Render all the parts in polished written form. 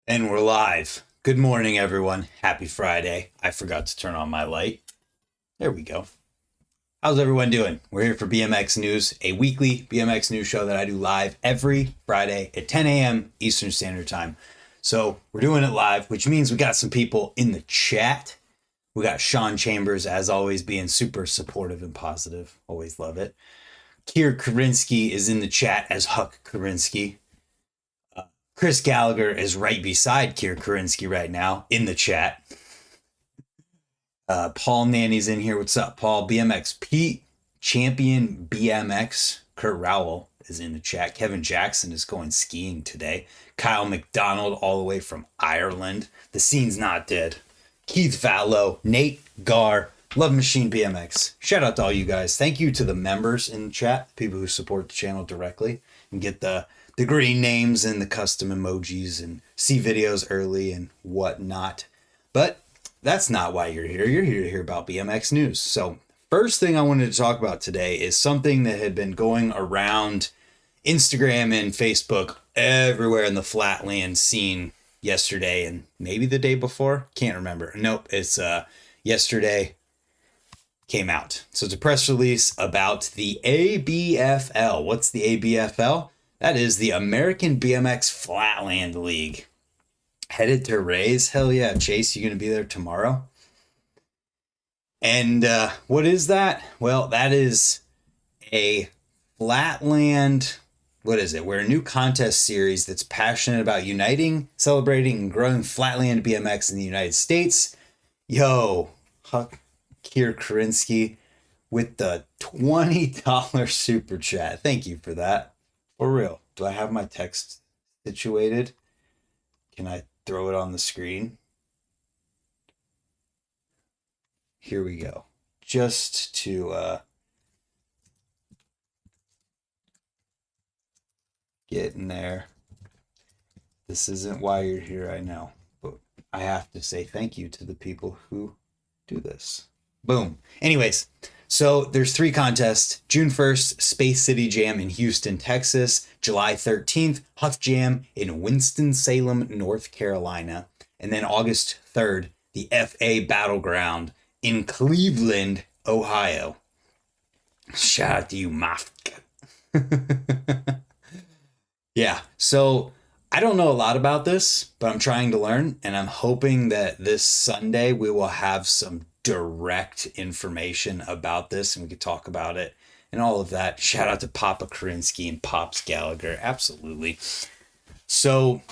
And we're live. Good morning, everyone. Happy Friday. I forgot to turn on my light. There we go. How's everyone doing? We're here for BMX News, a weekly BMX news show that I do live every Friday at 10 a.m. Eastern Standard Time. So we're doing it live, which means we got some people in the chat. We got Sean Chambers, as always, being super supportive and positive. Always love it. Kier Karinsky is in the chat as Huck Karinsky. Chris Gallagher is right beside Kier Karinsky right now in the chat. Paul Nanny's in here. What's up, Paul? BMX Pete, Champion BMX. Kurt Rowell is in the chat. Kevin Jackson is going skiing today. Kyle McDonald all the way from Ireland. The scene's not dead. Keith Vallow, Nate Gar, Love Machine BMX. Shout out to all you guys. Thank you to the members in the chat, people who support the channel directly and get the green names and the custom emojis and see videos early and whatnot. But that's not why you're here. You're here to hear about BMX news. So first thing I wanted to talk about today is something that had been going around Instagram and Facebook everywhere in the flatland scene yesterday and maybe the day before. Can't remember. Nope, it's yesterday came out. So it's a press release about the ABFL. What's the ABFL? That is the American BMX Flatland League. Headed to Rays. Hell yeah. Chase, you going to be there tomorrow? And what is that? Well, that is a flatland, what is it? We're a new contest series that's passionate about uniting, celebrating, and growing flatland BMX in the United States. Yo, Huck Kier Karinsky with the $20 super chat. Thank you for that. For real. Do I have my text situated? Can I throw it on the screen? Here we go. Just to get in there. This isn't why you're here, I know. But I have to say thank you to the people who do this. Boom. Anyways. So there's 3 contests. June 1st, Space City Jam in Houston, Texas. July 13th, Huff Jam in Winston-Salem, North Carolina. And then August 3rd, the FA Battleground in Cleveland, Ohio. Shout out to you, Mafka. Yeah, so I don't know a lot about this, but I'm trying to learn. And I'm hoping that this Sunday we will have some direct information about this and we could talk about it and all of that. Shout out to Papa Karinsky and Pops Gallagher. Absolutely. So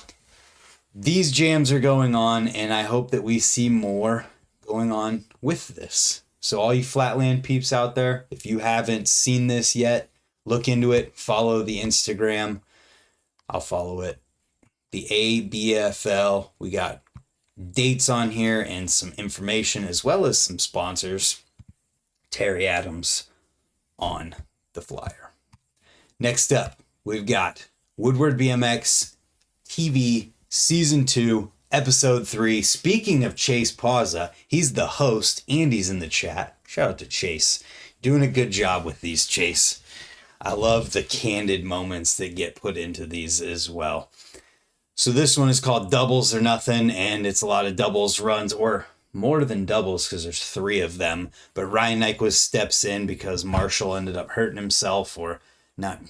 these jams are going on and I hope that we see more going on with this. So all you flatland peeps out there, if you haven't seen this yet, look into it, follow the Instagram. I'll follow it. The ABFL, we got dates on here and some information as well as some sponsors. Terry Adams on the flyer. Next up, we've got Woodward BMX TV Season 2, Episode 3. Speaking of Chase Pauza, he's the host and he's in the chat. Shout out to Chase. Doing a good job with these, Chase. I love the candid moments that get put into these as well. So this one is called Doubles or Nothing, and it's a lot of doubles runs, or more than doubles because there's 3 of them. But Ryan Nyquist steps in because Marshall ended up hurting himself or not,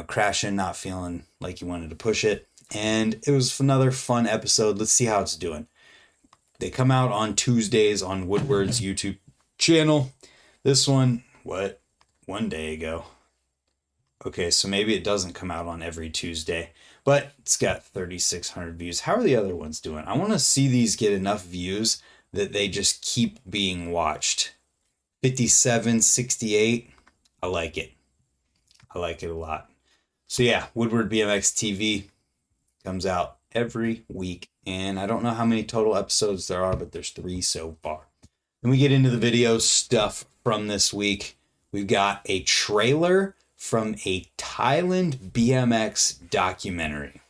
crashing, not feeling like he wanted to push it. And it was another fun episode. Let's see how it's doing. They come out on Tuesdays on Woodward's YouTube channel. This one, one day ago. Okay, so maybe it doesn't come out on every Tuesday. But it's got 3,600 views. How are the other ones doing? I want to see these get enough views that they just keep being watched. 57, 68. I like it. I like it a lot. So yeah, Woodward BMX TV comes out every week. And I don't know how many total episodes there are, but there's 3 so far. Then we get into the video stuff from this week. We've got a trailer from a Thailand BMX documentary.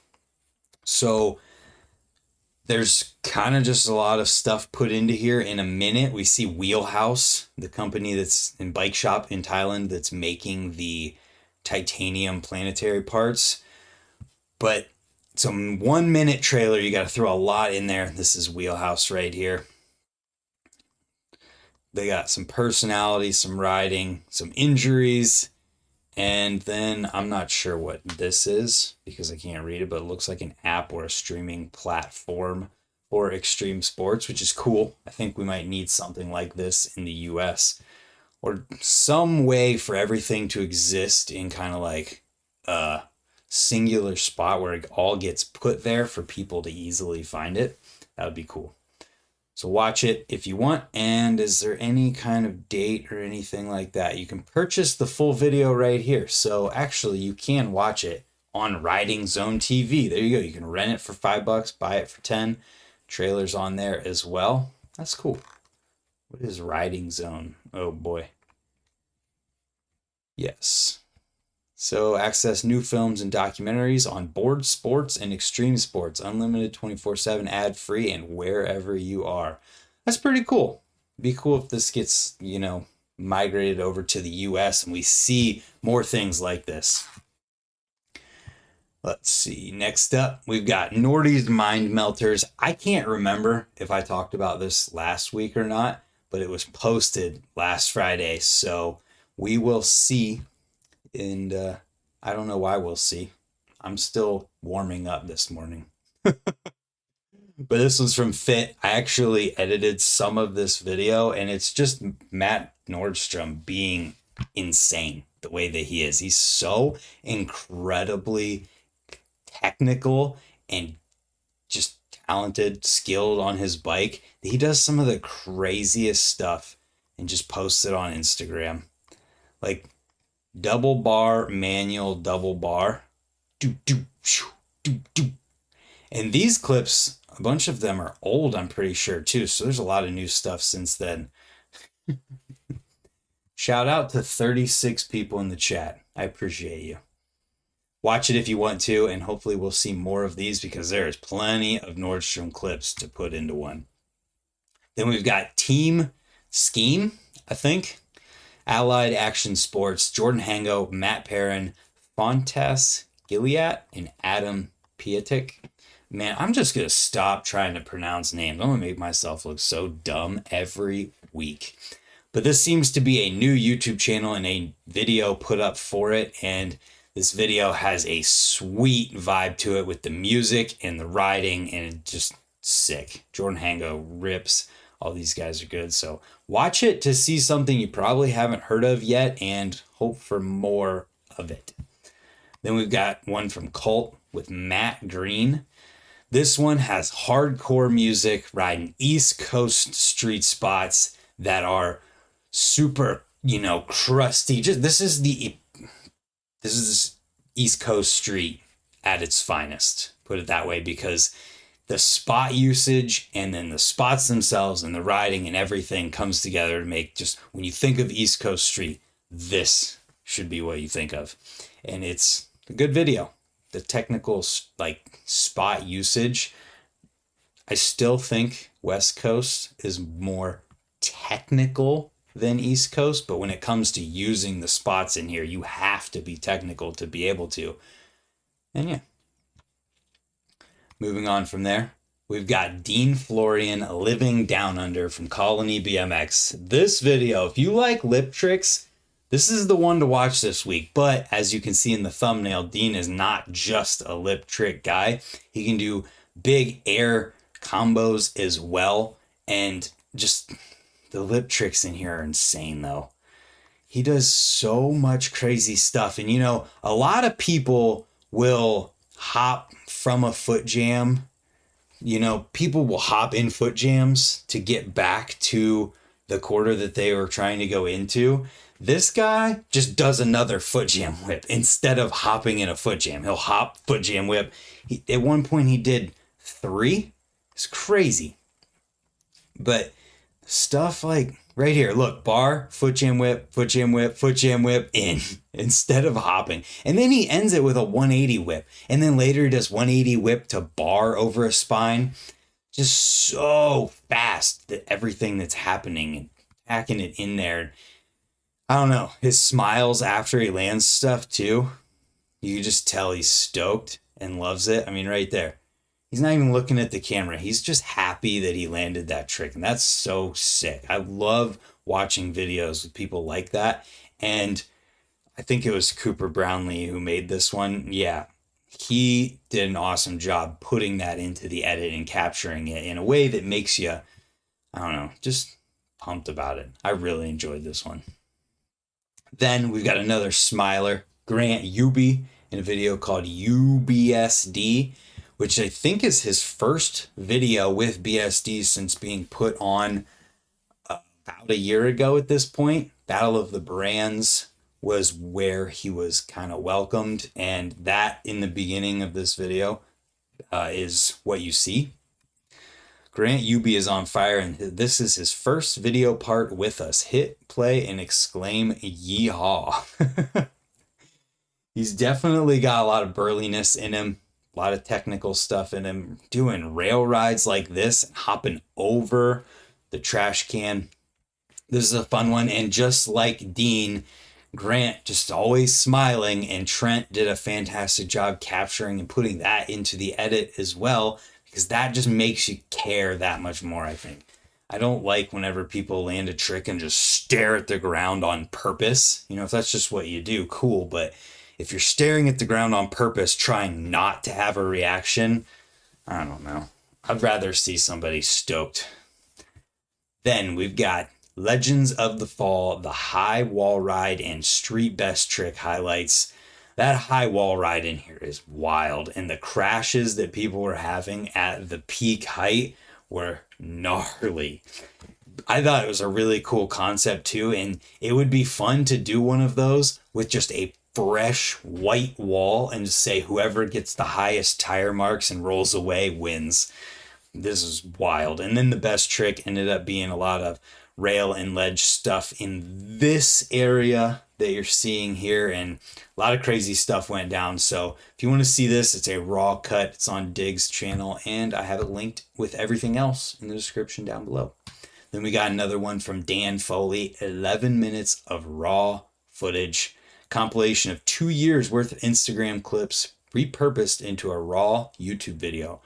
So there's kind of just a lot of stuff put into here. In a minute, we see Wheelhouse, the company that's in bike shop in Thailand that's making the titanium planetary parts. But some 1 minute trailer. You got to throw a lot in there. This is wheelhouse right here. They got some personality, some riding, some injuries, and then I'm not sure what this is because I can't read it, but it looks like an app or a streaming platform for extreme sports, which is cool. I think we might need something like this in the US, or some way for everything to exist in kind of like a singular spot where it all gets put there for people to easily find it. That would be cool. So watch it if you want. And is there any kind of date or anything like that? You can purchase the full video right here. So actually you can watch it on RidingZone TV. There you go. You can rent it for $5, buy it for 10. Trailers on there as well. That's cool. What is RidingZone? Oh boy. Yes. So access new films and documentaries on board sports and extreme sports, unlimited 24/7, ad-free, and wherever you are. That's pretty cool. Be cool if this gets, migrated over to the US and we see more things like this. Let's see. Next up, we've got Nordy's Mind Melters. I can't remember if I talked about this last week or not, but it was posted last Friday. So we will see. And I don't know why we'll see. I'm still warming up this morning. But this was from Fit. I actually edited some of this video, and it's just Matt Nordstrom being insane the way that he is. He's so incredibly technical and just talented, skilled on his bike. He does some of the craziest stuff and just posts it on Instagram. Like double bar, manual double bar. Do, do, shoo, do, do. And these clips, a bunch of them are old, I'm pretty sure, too. So there's a lot of new stuff since then. Shout out to 36 people in the chat. I appreciate you. Watch it if you want to, and hopefully we'll see more of these because there is plenty of Nordstrom clips to put into one. Then we've got Team Scheme, I think. Allied Action Sports, Jordan Hango, Matt Perrin, Fontes Gilead, and Adam Pietik. Man, I'm just going to stop trying to pronounce names. I'm going to make myself look so dumb every week. But this seems to be a new YouTube channel and a video put up for it. And this video has a sweet vibe to it with the music and the riding, and it's just sick. Jordan Hango rips. All these guys are good. So watch it to see something you probably haven't heard of yet and hope for more of it. Then we've got one from Colt with Matt Green. This one has hardcore music riding East Coast street spots that are super, crusty. This is East Coast street at its finest, put it that way, because the spot usage and then the spots themselves and the riding and everything comes together to make just, when you think of East Coast street, this should be what you think of. And it's a good video. The technical spot usage, I still think West Coast is more technical than East Coast, but when it comes to using the spots in here, you have to be technical to be able to. And yeah. Moving on from there, we've got Dean Florian, Living Down Under from Colony BMX. This video, if you like lip tricks, this is the one to watch this week. But as you can see in the thumbnail, Dean is not just a lip trick guy. He can do big air combos as well. And just the lip tricks in here are insane, though. He does so much crazy stuff. And, a lot of people will hop from a foot jam. People will hop in foot jams to get back to the quarter that they were trying to go into. This guy just does another foot jam whip instead of hopping in a foot jam. He'll hop, foot jam whip. At one point he did 3. It's crazy. But stuff like right here, look, bar, foot jam whip, foot jam whip, foot jam whip in instead of hopping. And then he ends it with a 180 whip. And then later he does 180 whip to bar over a spine. Just so fast that everything that's happening and packing it in there. I don't know. His smiles after he lands stuff too. You can just tell he's stoked. and loves it. I mean, right there. He's not even looking at the camera. He's just happy that he landed that trick. And that's so sick. I love watching videos with people like that. And I think it was Cooper Brownlee who made this one. Yeah, he did an awesome job putting that into the edit and capturing it in a way that makes you, I don't know, just pumped about it. I really enjoyed this one. Then we've got another smiler, Grant Uby, in a video called UBSD, which I think is his first video with BSD since being put on about a year ago at this point. Battle of the Brands was where he was kind of welcomed, and that in the beginning of this video is what you see. Grant Uby is on fire, and this is his first video part with us. Hit play and exclaim yeehaw. He's definitely got a lot of burliness in him, a lot of technical stuff in him, doing rail rides like this, hopping over the trash can. This is a fun one. And just like Dean, Grant just always smiling, and Trent did a fantastic job capturing and putting that into the edit as well, because that just makes you care that much more, I think. I don't like whenever people land a trick and just stare at the ground on purpose. You know, if that's just what you do, cool. But if you're staring at the ground on purpose, trying not to have a reaction, I don't know. I'd rather see somebody stoked. Then we've got Legends of the Fall, the high wall ride and street best trick highlights. That high wall ride in here is wild, and the crashes that people were having at the peak height were gnarly. I thought it was a really cool concept too, and it would be fun to do one of those with just a fresh white wall and just say whoever gets the highest tire marks and rolls away wins. This is wild. And then the best trick ended up being a lot of rail and ledge stuff in this area that you're seeing here, and a lot of crazy stuff went down. So if you want to see this, it's a raw cut. It's on Dig's channel, and I have it linked with everything else in the description down below. Then we got another one from Dan Foley, 11 minutes of raw footage, compilation of 2 years worth of Instagram clips repurposed into a raw YouTube video.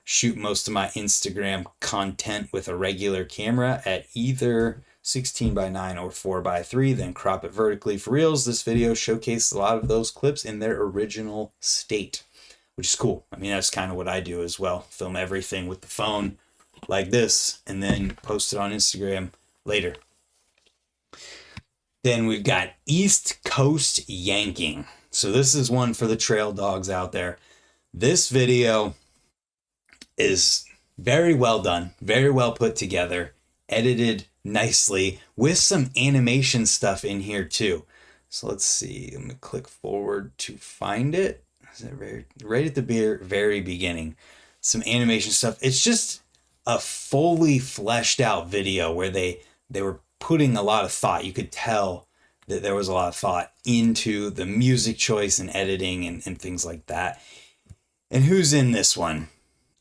Shoot most of my Instagram content with a regular camera at either 16:9 or 4:3, then crop it vertically for reels. This video showcases a lot of those clips in their original state, which is cool. I mean, that's kind of what I do as well. Film everything with the phone like this and then post it on Instagram later. Then we've got East Coast Yanking. So this is one for the trail dogs out there. This video is very well done, very well put together, edited nicely with some animation stuff in here too. So let's see, I'm gonna click forward to find it. Is it right at the very beginning? Some animation stuff. It's just a fully fleshed out video where they were putting a lot of thought. You could tell that there was a lot of thought into the music choice and editing and things like that. And who's in this one?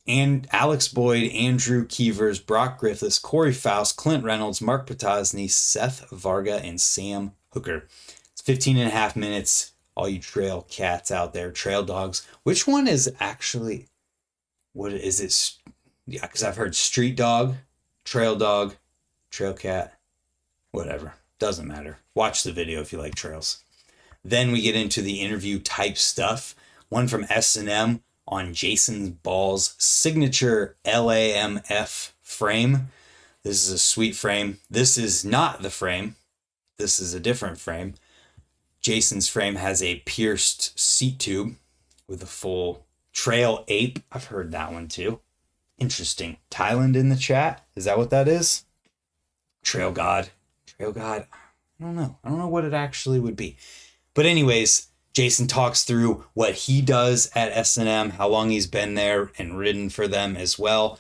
And Alex Boyd, Andrew Keevers, Brock Griffiths, Corey Faust, Clint Reynolds, Mark Potosny, Seth Varga, and Sam Hooker. It's 15.5 minutes. All you trail cats out there, trail dogs. Which one is actually, what is it? Yeah, because I've heard street dog, trail cat, whatever. Doesn't matter. Watch the video if you like trails. Then we get into the interview type stuff. One from S&M on Jason Ball's signature LAMF frame. This is a sweet frame. This is not the frame. This is a different frame. Jason's frame has a pierced seat tube with a full trail ape. I've heard that one too. Interesting. Thailand in the chat. Is that what that is? Trail God. Trail God. I don't know. I don't know what it actually would be. But anyways, Jason talks through what he does at S&M, how long he's been there and ridden for them as well.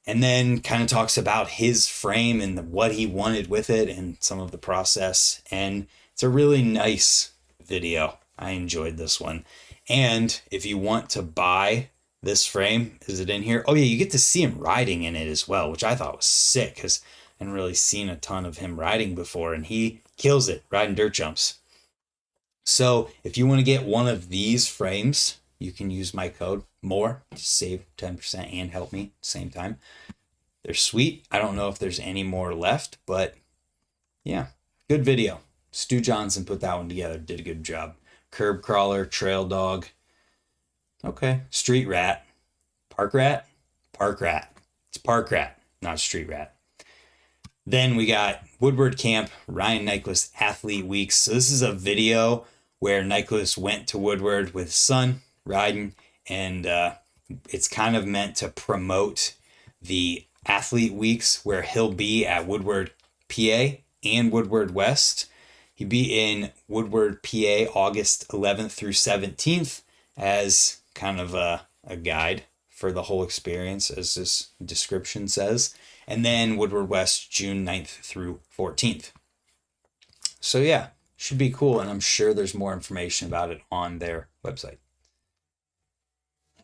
And then kind of talks about his frame and what he wanted with it and some of the process. And it's a really nice video. I enjoyed this one. And if you want to buy this frame, is it in here? Oh yeah, you get to see him riding in it as well, which I thought was sick because I hadn't really seen a ton of him riding before, and he kills it riding dirt jumps. So if you want to get one of these frames, you can use my code MORE to save 10% and help me at the same time. They're sweet. I don't know if there's any more left, but yeah, good video. Stu Johnson put that one together, did a good job. Curb crawler, trail dog. Okay, street rat, park rat, park rat. It's park rat, not street rat. Then we got Woodward Camp, Ryan Nyquist Athlete Weeks. So this is a video where Nyquist went to Woodward with his son, riding, and it's kind of meant to promote the Athlete Weeks where he'll be at Woodward, PA and Woodward West. He'll be in Woodward, PA, August 11th through 17th as kind of a guide for the whole experience, as this description says. And then Woodward West, June 9th through 14th. So yeah, should be cool. And I'm sure there's more information about it on their website.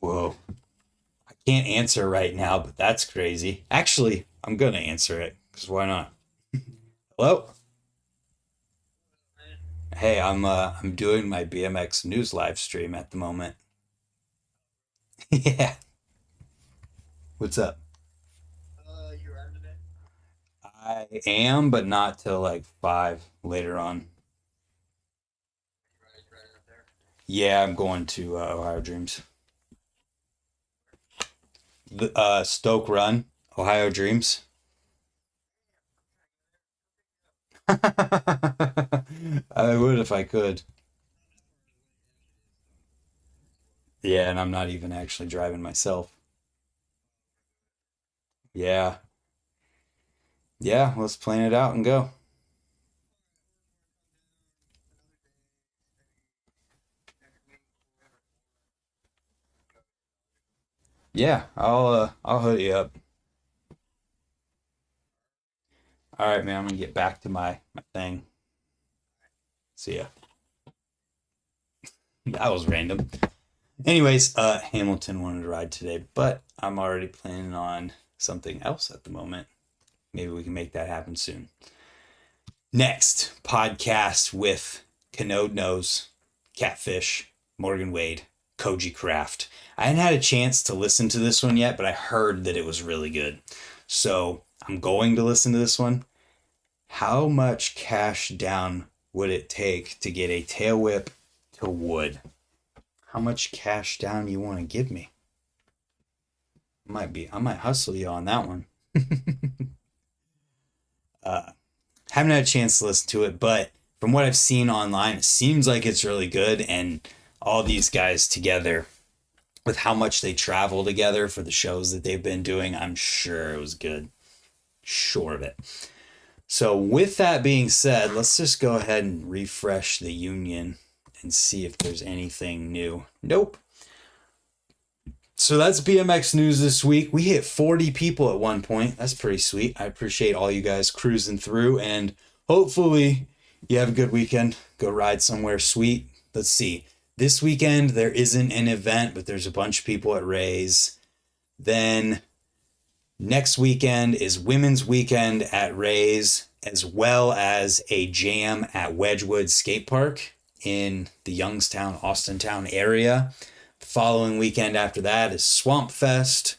Whoa. I can't answer right now, but that's crazy. Actually, I'm going to answer it because why not? Hello? Hey, I'm doing my BMX news live stream at the moment. Yeah. What's up? You around today? I am, but not till like 5 later on. Riding up there? Yeah, I'm going to Ohio Dreams. The Stoke Run, Ohio Dreams. I would if I could. Yeah, and I'm not even actually driving myself. Yeah. Yeah, let's plan it out and go. Yeah, I'll hook you up. All right, man, I'm gonna get back to my thing. See ya. That was random. Anyways, Hamilton wanted to ride today, but I'm already planning on something else at the moment. Maybe we can make that happen soon. Next, podcast with Canode Nose, Catfish, Morgan Wade, Koji Craft. I hadn't had a chance to listen to this one yet, but I heard that it was really good. So I'm going to listen to this one. How much cash down would it take to get a tail whip to wood? How much cash down you want to give me? I might hustle you on that one. Haven't had a chance to listen to it, but from what I've seen online, it seems like it's really good. And all these guys together, with how much they travel together for the shows that they've been doing, I'm sure it was good. Sure of it. So with that being said, let's just go ahead and refresh the union and see if there's anything new. Nope. So that's BMX news this week. We hit 40 people at one point. That's pretty sweet. I appreciate all you guys cruising through, and hopefully you have a good weekend. Go ride somewhere sweet. Let's see. This weekend there isn't an event, but there's a bunch of people at Ray's. Then next weekend is Women's Weekend at Ray's, as well as a jam at Wedgwood Skate Park in the Youngstown, Austintown area. The following weekend after that is Swamp Fest.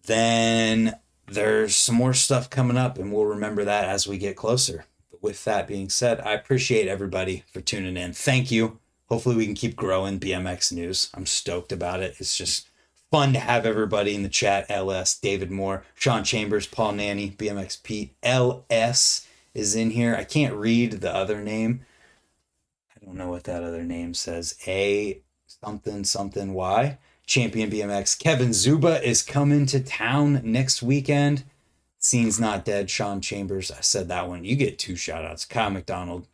Then there's some more stuff coming up, and we'll remember that as we get closer. But with that being said, I appreciate everybody for tuning in. Thank you. Hopefully we can keep growing BMX news. I'm stoked about it. It's just fun to have everybody in the chat. LS, David Moore, Sean Chambers, Paul Nanny, BMX Pete. LS is in here. I can't read the other name. I don't know what that other name says. A something something Y. Champion BMX. Kevin Zuba is coming to town next weekend. Scene's Not Dead. Sean Chambers. I said that one. You get 2 shout outs. Kyle McDonald.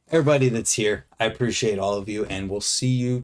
Everybody that's here, I appreciate all of you, and we'll see you